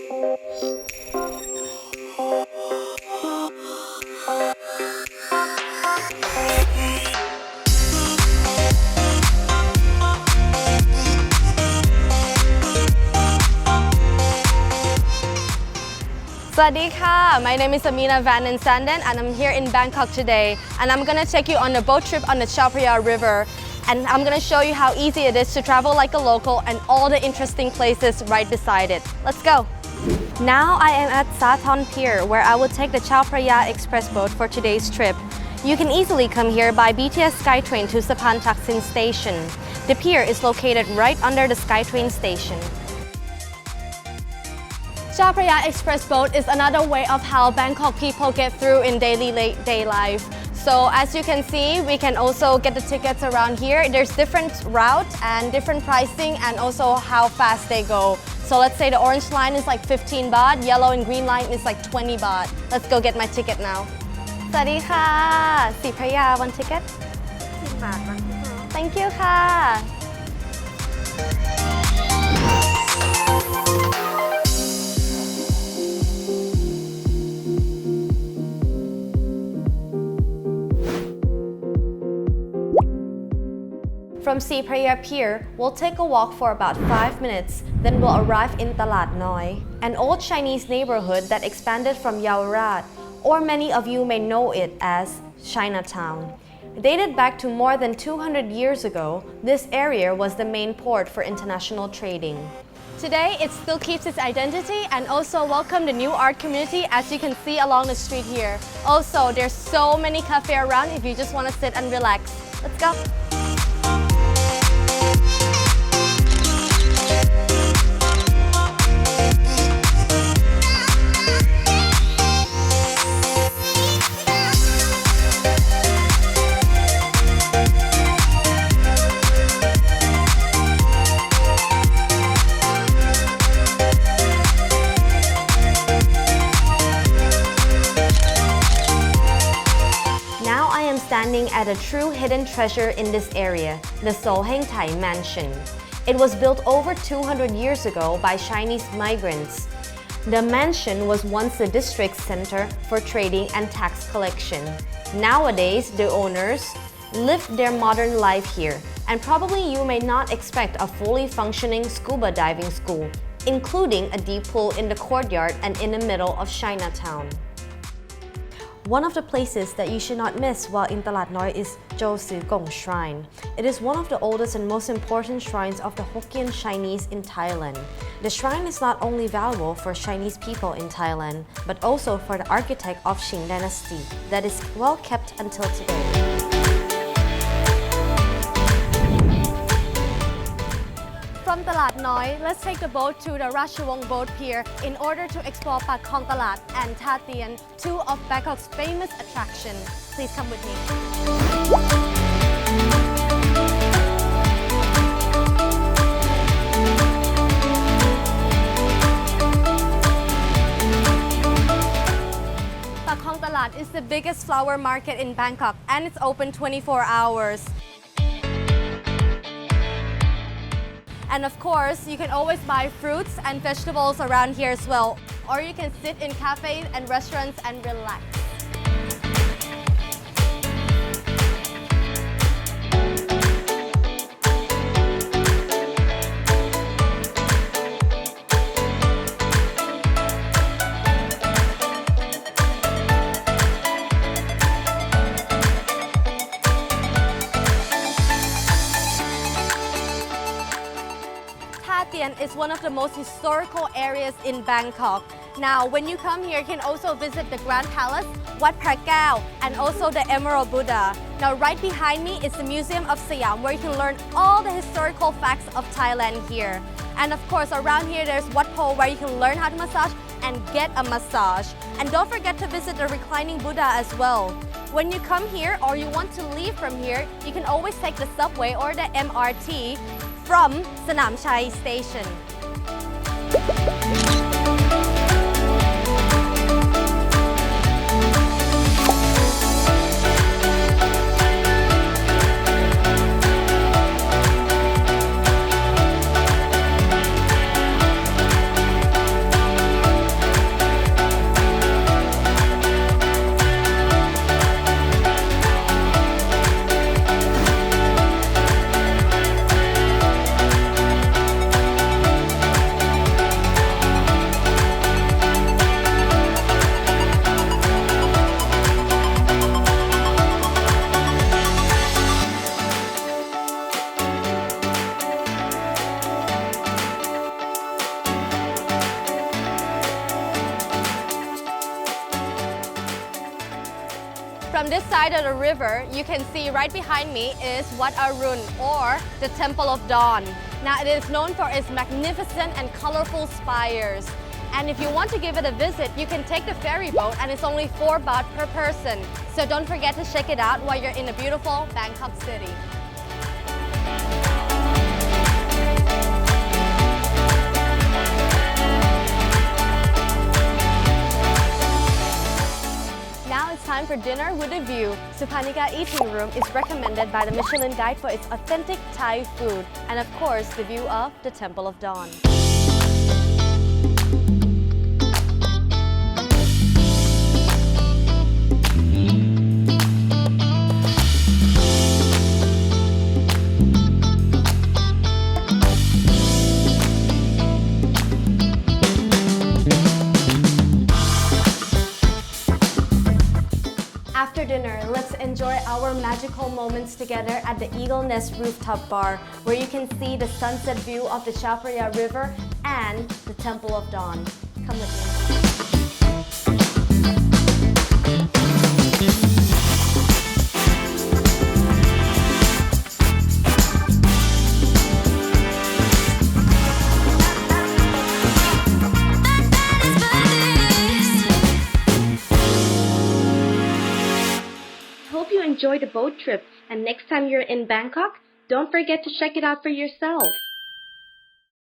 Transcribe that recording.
Sawadee my name is Amina Van den Sanden and I'm here in Bangkok today and I'm gonna take you on a boat trip on the Chao Phraya River and I'm gonna show you how easy it is to travel like a local and all the interesting places right beside it. Let's go! Now I am at Sathon Pier where I will take the Chao Phraya Express boat for today's trip. You can easily come here by BTS SkyTrain to Sapan Taksin Station. The pier is located right under the SkyTrain station. Chao Phraya Express boat is another way of how Bangkok people get through in daily day life. So as you can see, we can also get the tickets around here. There's different routes and different pricing and also how fast they go. So let's say the orange line is like 15 baht, yellow and green line is like 20 baht. Let's go get my ticket now. Sawadee ka! Sea Phraya, one ticket? 10 baht, one ticket. Thank you ka! From Sea Phraya Pier, we'll take a walk for about 5 minutes, then we'll arrive in Talat Noi, an old Chinese neighborhood that expanded from Yaowarat, or many of you may know it as Chinatown. Dated back to more than 200 years ago, this area was the main port for international trading. Today, it still keeps its identity and also welcome the new art community as you can see along the street here. Also, there's so many cafes around if you just want to sit and relax. Let's go! Standing at a true hidden treasure in this area, the Seoul Heng Thai Mansion. It was built over 200 years ago by Chinese migrants. The mansion was once the district's center for trading and tax collection. Nowadays, the owners live their modern life here, and probably you may not expect a fully functioning scuba diving school, including a deep pool in the courtyard and in the middle of Chinatown. One of the places that you should not miss while in Talat Noi is Chou Su Gong Shrine. It is one of the oldest and most important shrines of the Hokkien Chinese in Thailand. The shrine is not only valuable for Chinese people in Thailand, but also for the architect of Qing dynasty that is well kept until today. From Talat Noi, let's take the boat to the Ratchawong Boat Pier in order to explore Pak Khong Talat and Tha Tien, two of Bangkok's famous attractions. Please come with me. Pak Khong Talat is the biggest flower market in Bangkok and it's open 24 hours. And of course, you can always buy fruits and vegetables around here as well. Or you can sit in cafes and restaurants and relax. Is one of the most historical areas in Bangkok. Now, when you come here, you can also visit the Grand Palace, Wat Phra Kaew, and also the Emerald Buddha. Now, right behind me is the Museum of Siam, where you can learn all the historical facts of Thailand here. And of course, around here, there's Wat Po, where you can learn how to massage and get a massage. And don't forget to visit the reclining Buddha as well. When you come here or you want to leave from here, you can always take the subway or the MRT from Sanam Chai Station. From this side of the river, you can see right behind me is Wat Arun, or the Temple of Dawn. Now, it is known for its magnificent and colorful spires. And if you want to give it a visit, you can take the ferry boat, and it's only 4 baht per person. So don't forget to check it out while you're in the beautiful Bangkok city. Now it's time for dinner with a view. Supanika Eating Room is recommended by the Michelin Guide for its authentic Thai food, and of course, the view of the Temple of Dawn. After dinner, let's enjoy our magical moments together at the Eagle Nest Rooftop Bar, where you can see the sunset view of the Chao Phraya River and the Temple of Dawn. Come with me. Hope you enjoy the boat trip, and next time you're in Bangkok, don't forget to check it out for yourself.